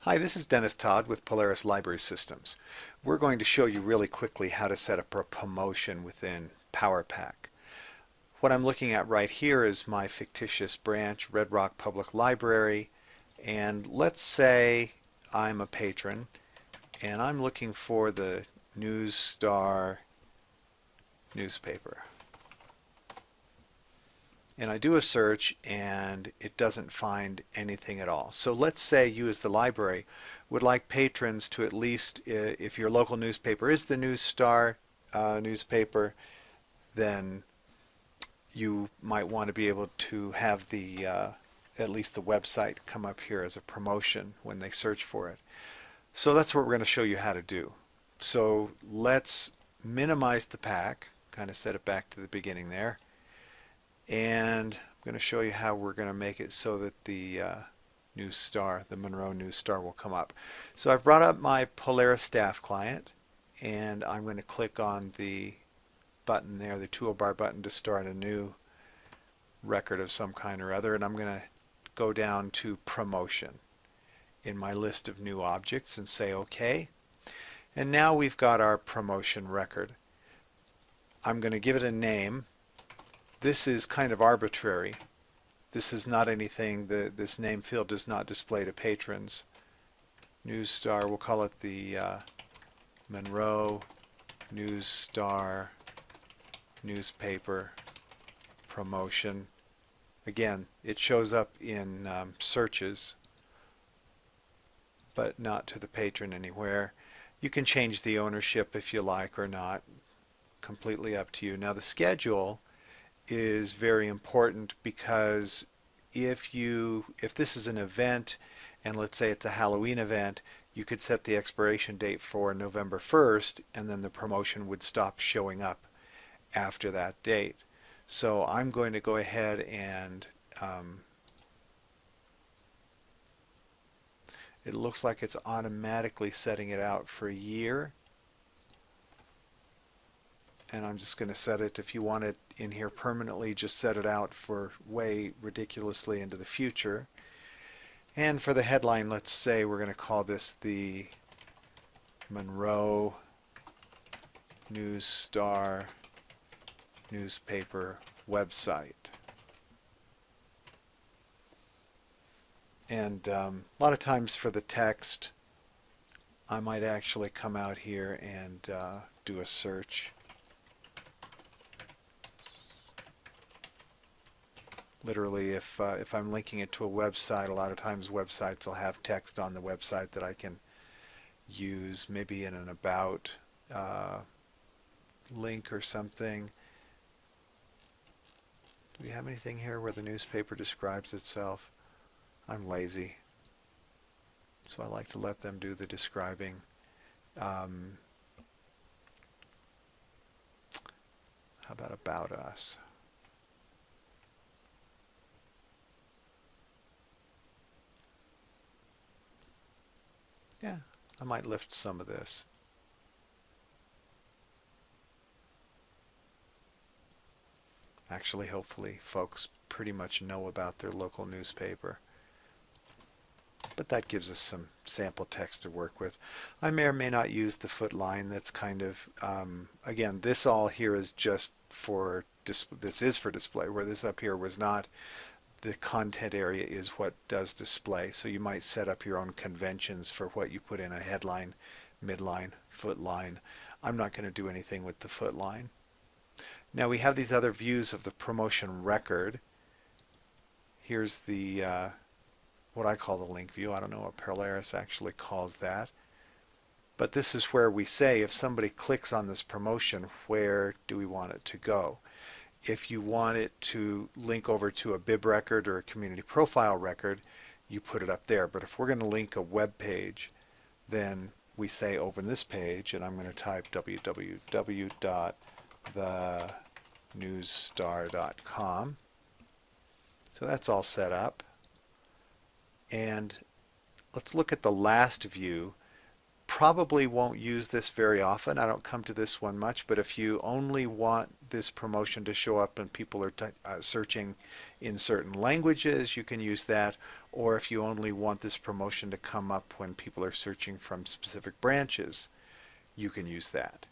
Hi, this is Dennis Todd with Polaris Library Systems. We're going to show you really quickly how to set up a promotion within PowerPack. What I'm looking at right here is my fictitious branch, Red Rock Public Library, and let's say I'm a patron and I'm looking for the News Star newspaper. And I do a search and it doesn't find anything at all. So let's say you as the library would like patrons to at least, if your local newspaper is the News Star newspaper, then you might want to be able to have the at least the website come up here as a promotion when they search for it. So that's what we're going to show you how to do. So let's minimize the pack, kind of set it back to the beginning there. And I'm going to show you how we're going to make it so that the News Star, the Monroe News Star, will come up. So I've brought up my Polaris staff client and I'm going to click on the button there, the toolbar button, to start a new record of some kind or other, and I'm going to go down to promotion in my list of new objects and say OK. And now we've got our promotion record. I'm going to give it a name. This is kind of arbitrary. This is not anything, this name field does not display to patrons. News Star, we'll call it the Monroe News Star newspaper promotion. Again, it shows up in searches, but not to the patron anywhere. You can change the ownership if you like or not. Completely up to you. Now the schedule is very important because if this is an event and let's say it's a Halloween event, you could set the expiration date for November 1st and then the promotion would stop showing up after that date. So I'm going to go ahead and it looks like it's automatically setting it out for a year. And I'm just going to set it, if you want it in here permanently, just set it out for way ridiculously into the future. And for the headline, let's say we're going to call this the Monroe News Star newspaper website. And a lot of times for the text, I might actually come out here and do a search. Literally, if I'm linking it to a website, a lot of times websites will have text on the website that I can use, maybe in an about link or something. Do we have anything here where the newspaper describes itself? I'm lazy, so I like to let them do the describing. How about us? Yeah, I might lift some of this. Actually, hopefully, folks pretty much know about their local newspaper. But that gives us some sample text to work with. I may or may not use the foot line. That's kind of, again, this all here is just for, this is for display, where this up here was not. The content area is what does display. So you might set up your own conventions for what you put in a headline, midline, foot line. I'm not going to do anything with the foot line. Now we have these other views of the promotion record. Here's the what I call the link view. I don't know what Polaris actually calls that. But this is where we say if somebody clicks on this promotion, where do we want it to go? If you want it to link over to a bib record or a community profile record, you put it up there. But if we're going to link a web page, then we say open this page, and I'm going to type www.thenewsstar.com. So that's all set up. And let's look at the last view. probably won't use this very often. I don't come to this one much, but if you only want this promotion to show up and people are searching in certain languages, you can use that. Or if you only want this promotion to come up when people are searching from specific branches, you can use that.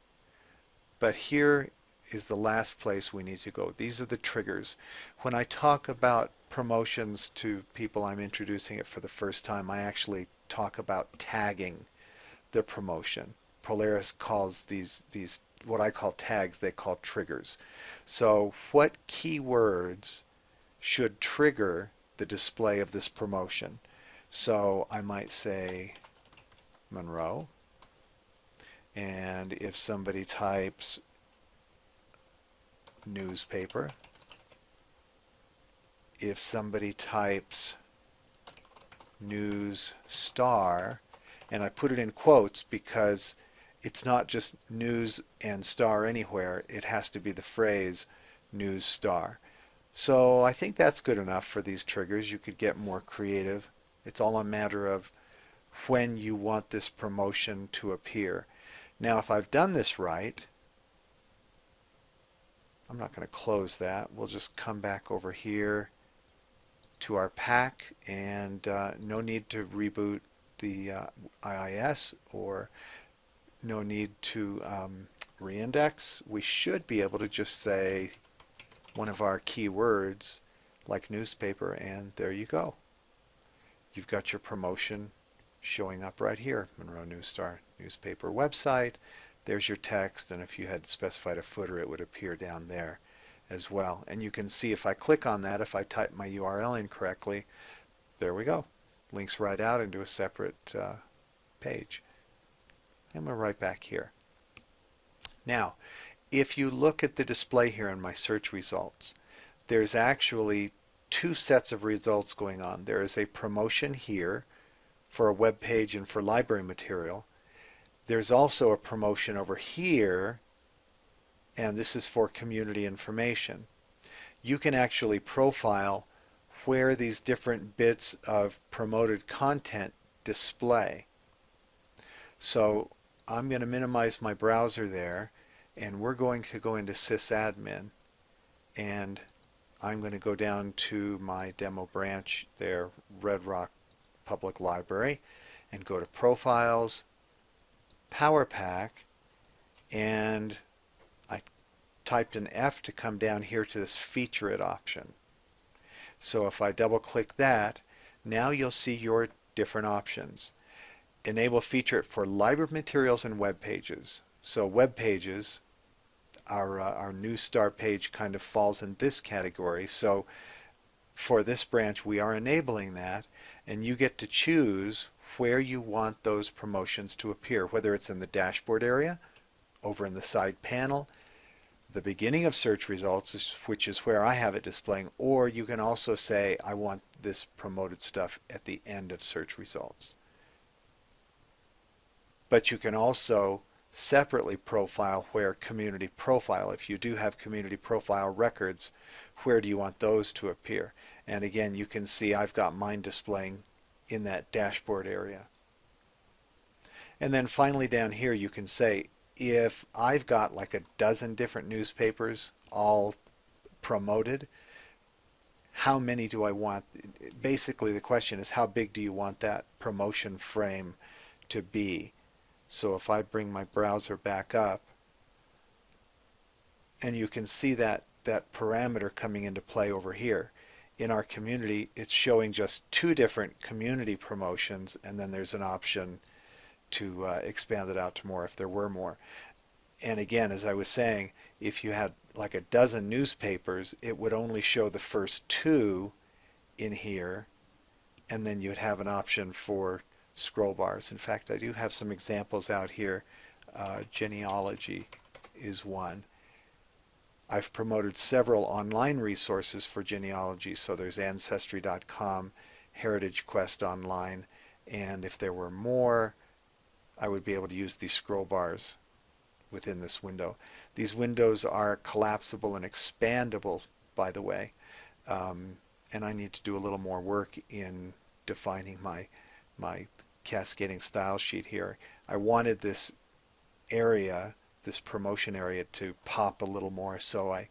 But here is the last place we need to go. These are the triggers. When I talk about promotions to people I'm introducing it for the first time, I actually talk about tagging the promotion. Polaris calls these what I call tags, they call triggers. So what keywords should trigger the display of this promotion? So I might say Monroe, and if somebody types newspaper, if somebody types news star, and I put it in quotes because it's not just news and star anywhere, it has to be the phrase news star. So I think that's good enough for these triggers. You could get more creative. It's all a matter of when you want this promotion to appear. Now if I've done this right, I'm not going to close that. We'll just come back over here to our pack, and no need to reboot the IIS, or no need to reindex. We should be able to just say one of our keywords like newspaper, and there you go. You've got your promotion showing up right here, Monroe News Star newspaper website. There's your text, and if you had specified a footer, it would appear down there as well. And you can see if I click on that, if I type my URL incorrectly, there we go. Links right out into a separate page. And we're right back here. Now, if you look at the display here in my search results, there's actually two sets of results going on. There is a promotion here for a web page and for library material. There's also a promotion over here, and this is for community information. You can actually profile where these different bits of promoted content display. So I'm going to minimize my browser there, and we're going to go into sysadmin, and I'm going to go down to my demo branch there, Red Rock Public Library, and go to Profiles, Power Pack, and I typed an F to come down here to this Feature It option. So if I double click that, now you'll see your different options. Enable Feature It for library materials and web pages. So web pages, our News Star page kind of falls in this category. So for this branch we are enabling that, and you get to choose where you want those promotions to appear, whether it's in the dashboard area, over in the side panel, the beginning of search results, which is where I have it displaying, or you can also say I want this promoted stuff at the end of search results. But you can also separately profile where community profile, if you do have community profile records, where do you want those to appear? And again, you can see I've got mine displaying in that dashboard area. And then finally down here you can say, if I've got like a dozen different newspapers all promoted, how many do I want? Basically the question is, how big do you want that promotion frame to be? So if I bring my browser back up, and you can see that parameter coming into play over here. In our community, it's showing just two different community promotions, and then there's an option to expand it out to more if there were more. And again, as I was saying, if you had like a dozen newspapers, it would only show the first two in here, and then you'd have an option for scroll bars. In fact, I do have some examples out here. Genealogy is one. I've promoted several online resources for genealogy, so there's Ancestry.com, Heritage Quest Online, and if there were more, I would be able to use these scroll bars within this window. These windows are collapsible and expandable, by the way, and I need to do a little more work in defining my cascading style sheet here. I wanted this area, this promotion area, to pop a little more, so I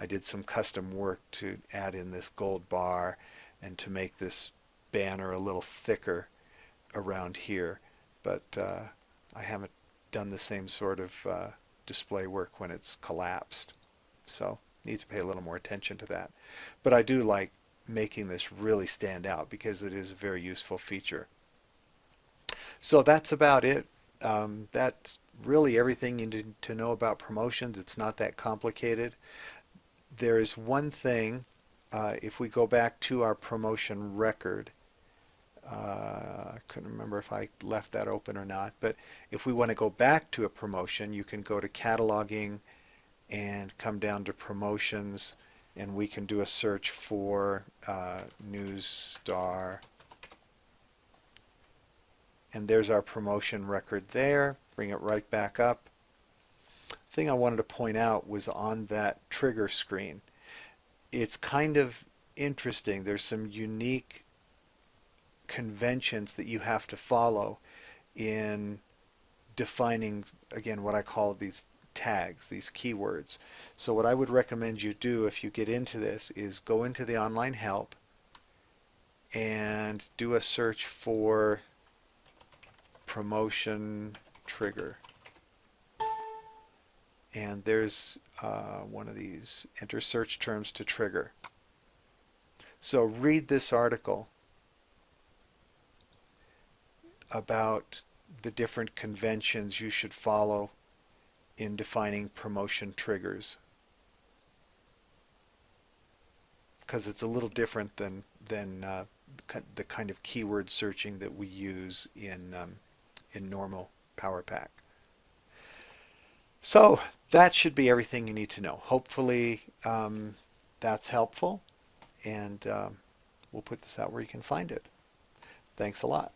did some custom work to add in this gold bar and to make this banner a little thicker around here. But I haven't done the same sort of display work when it's collapsed. So need to pay a little more attention to that. But I do like making this really stand out because it is a very useful feature. So that's about it. That's really everything you need to know about promotions. It's not that complicated. There's one thing, if we go back to our promotion record, I couldn't remember if I left that open or not, but if we want to go back to a promotion, you can go to cataloging and come down to promotions, and we can do a search for News Star. And there's our promotion record there. Bring it right back up. The thing I wanted to point out was on that trigger screen. It's kind of interesting. There's some unique conventions that you have to follow in defining, again, what I call these tags, these keywords. So what I would recommend you do if you get into this is go into the online help and do a search for promotion trigger. And there's one of these, enter search terms to trigger. So read this article about the different conventions you should follow in defining promotion triggers, because it's a little different than the kind of keyword searching that we use in normal PowerPack. So that should be everything you need to know. Hopefully that's helpful, and we'll put this out where you can find it. Thanks a lot.